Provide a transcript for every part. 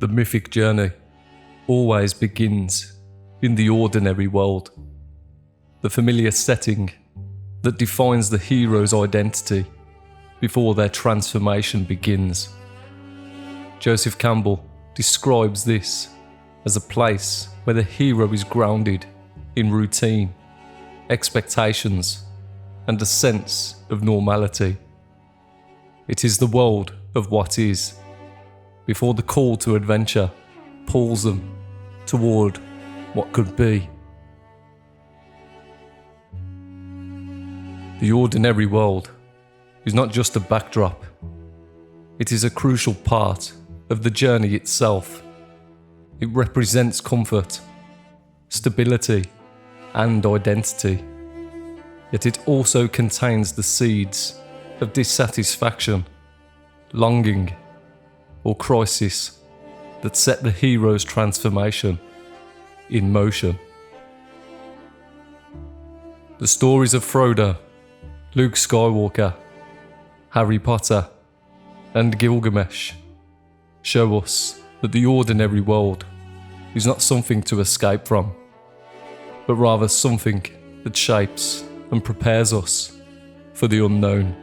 The mythic journey always begins in the ordinary world, the familiar setting that defines the hero's identity before their transformation begins. Joseph Campbell describes this as a place where the hero is grounded in routine, expectations, and a sense of normality. It is the world of what is, before the call to adventure pulls them toward what could be. The ordinary world is not just a backdrop, it is a crucial part of the journey itself. It represents comfort, stability, and identity, yet it also contains the seeds of dissatisfaction, longing, or crisis that set the hero's transformation in motion. The stories of Frodo, Luke Skywalker, Harry Potter, and Gilgamesh show us that the ordinary world is not something to escape from, but rather something that shapes and prepares us for the unknown.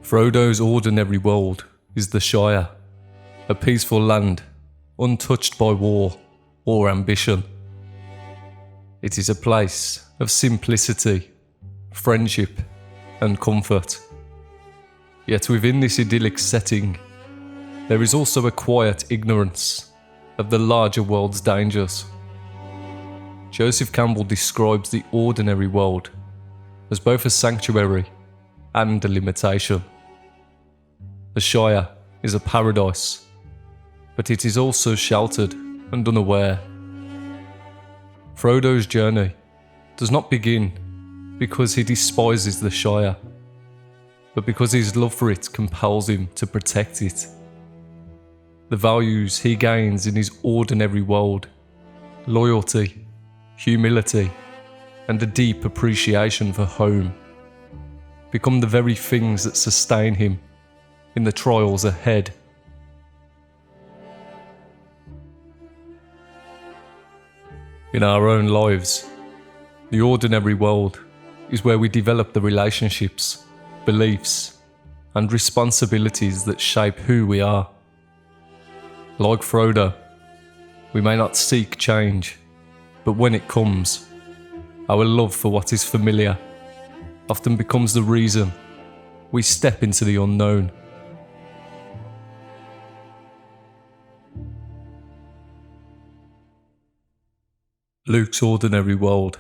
Frodo's ordinary world is the Shire, a peaceful land untouched by war or ambition. It is a place of simplicity, friendship, and comfort. Yet within this idyllic setting, there is also a quiet ignorance of the larger world's dangers. Joseph Campbell describes the ordinary world as both a sanctuary and a limitation. The Shire is a paradise, but it is also sheltered and unaware. Frodo's journey does not begin because he despises the Shire, but because his love for it compels him to protect it. The values he gains in his ordinary world, loyalty, humility, and a deep appreciation for home, become the very things that sustain him in the trials ahead. In our own lives, the ordinary world is where we develop the relationships, beliefs, and responsibilities that shape who we are. Like Frodo, we may not seek change, but when it comes, our love for what is familiar often becomes the reason we step into the unknown. Luke's ordinary world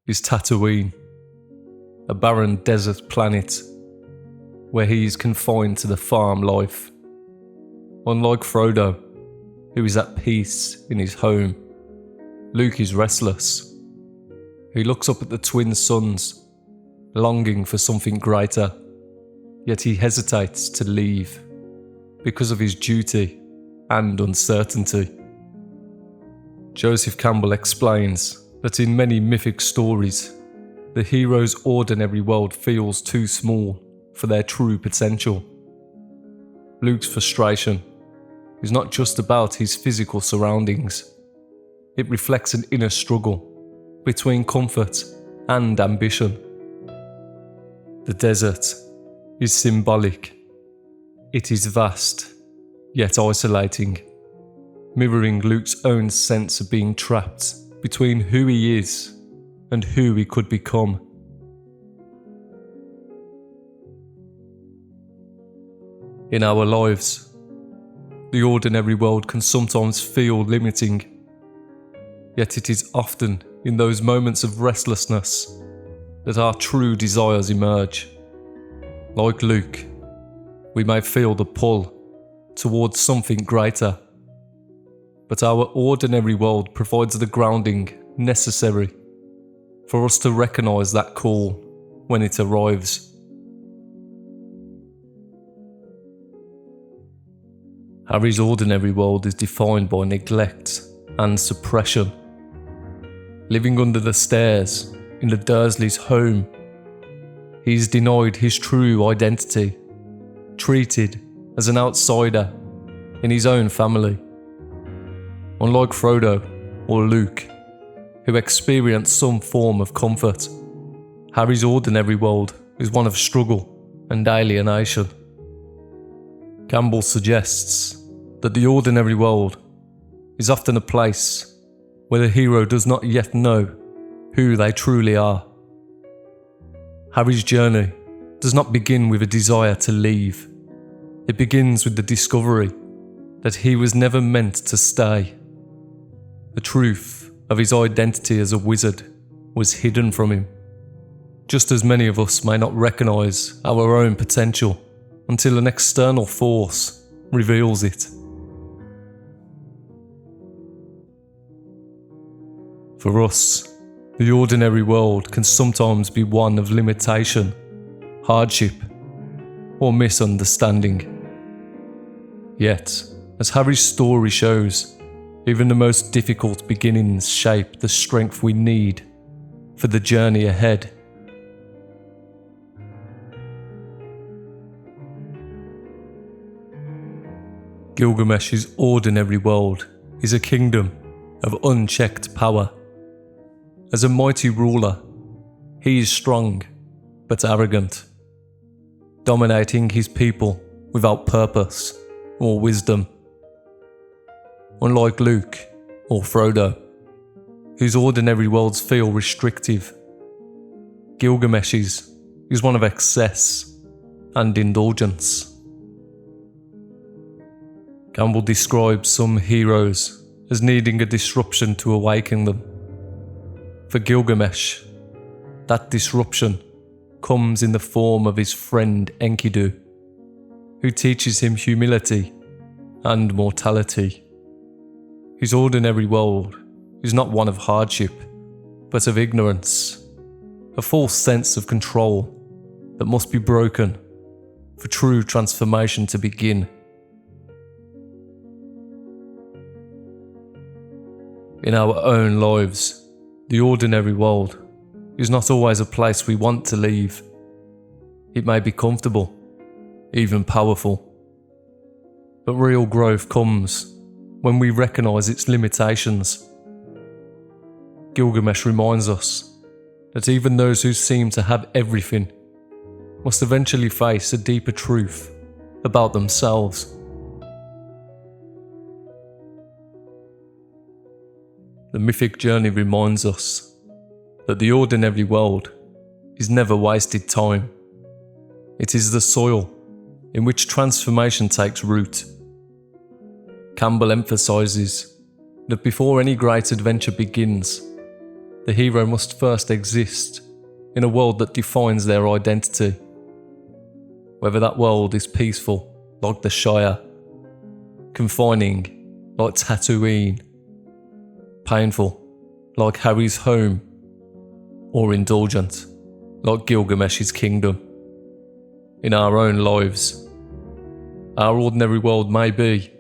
is Tatooine, a barren desert planet where he is confined to the farm life. Unlike Frodo, who is at peace in his home, Luke is restless. He looks up at the twin suns, longing for something greater, yet he hesitates to leave because of his duty and uncertainty. Joseph Campbell explains that in many mythic stories, the hero's ordinary world feels too small for their true potential. Luke's frustration is not just about his physical surroundings. It reflects an inner struggle between comfort and ambition. The desert is symbolic. It is vast, yet isolating, mirroring Luke's own sense of being trapped between who he is and who he could become. In our lives, the ordinary world can sometimes feel limiting, yet it is often in those moments of restlessness that our true desires emerge. Like Luke, we may feel the pull towards something greater, but our ordinary world provides the grounding necessary for us to recognise that call when it arrives. Harry's ordinary world is defined by neglect and suppression. Living under the stairs in the Dursleys' home, he is denied his true identity, treated as an outsider in his own family. Unlike Frodo or Luke, who experience some form of comfort, Harry's ordinary world is one of struggle and alienation. Campbell suggests that the ordinary world is often a place where the hero does not yet know who they truly are. Harry's journey does not begin with a desire to leave. It begins with the discovery that he was never meant to stay. The truth of his identity as a wizard was hidden from him, just as many of us may not recognise our own potential until an external force reveals it. For us, the ordinary world can sometimes be one of limitation, hardship, or misunderstanding. Yet, as Harry's story shows, even the most difficult beginnings shape the strength we need for the journey ahead. Gilgamesh's ordinary world is a kingdom of unchecked power. As a mighty ruler, he is strong but arrogant, dominating his people without purpose or wisdom. Unlike Luke or Frodo, whose ordinary worlds feel restrictive, Gilgamesh's is one of excess and indulgence. Campbell describes some heroes as needing a disruption to awaken them. For Gilgamesh, that disruption comes in the form of his friend Enkidu, who teaches him humility and mortality. His ordinary world is not one of hardship, but of ignorance, a false sense of control that must be broken for true transformation to begin. In our own lives, the ordinary world is not always a place we want to leave. It may be comfortable, even powerful. But real growth comes when we recognise its limitations. Gilgamesh reminds us that even those who seem to have everything must eventually face a deeper truth about themselves. The Mythic journey reminds us that the ordinary world is never wasted time. It is the soil in which transformation takes root. Campbell emphasises that before any great adventure begins, the hero must first exist in a world that defines their identity. Whether that world is peaceful, like the Shire, confining, like Tatooine, painful, like Harry's home, or indulgent, like Gilgamesh's kingdom. In our own lives, our ordinary world may be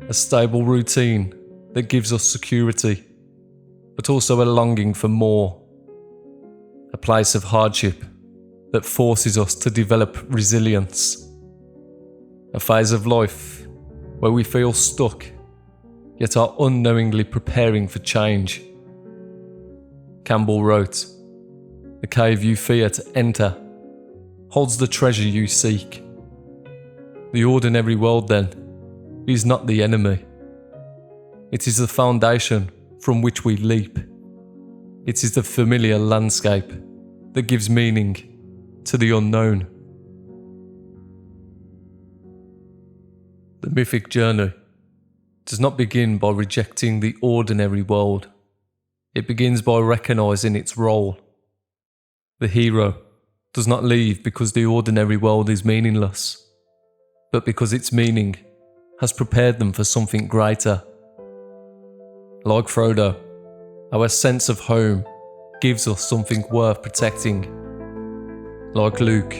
a stable routine that gives us security, but also a longing for more, a place of hardship that forces us to develop resilience, a phase of life where we feel stuck yet are unknowingly preparing for change. Campbell wrote, "The cave you fear to enter holds the treasure you seek." The ordinary world, then, is not the enemy. It is the foundation from which we leap. It is the familiar landscape that gives meaning to the unknown. The Mythic journey does not begin by rejecting the ordinary world. It begins by recognising its role. The hero does not leave because the ordinary world is meaningless, but because its meaning has prepared them for something greater. Like Frodo, our sense of home gives us something worth protecting. Like Luke,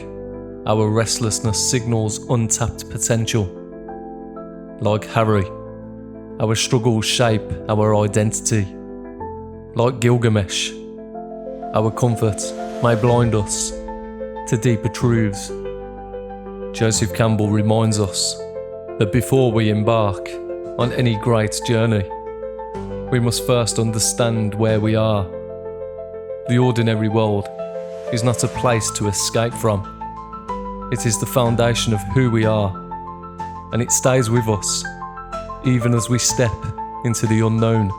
our restlessness signals untapped potential. Like Harry, our struggles shape our identity. Like Gilgamesh, our comfort may blind us, to deeper truths. Joseph Campbell reminds us that before we embark on any great journey, we must first understand where we are. The ordinary world is not a place to escape from. It is the foundation of who we are, and it stays with us even as we step into the unknown.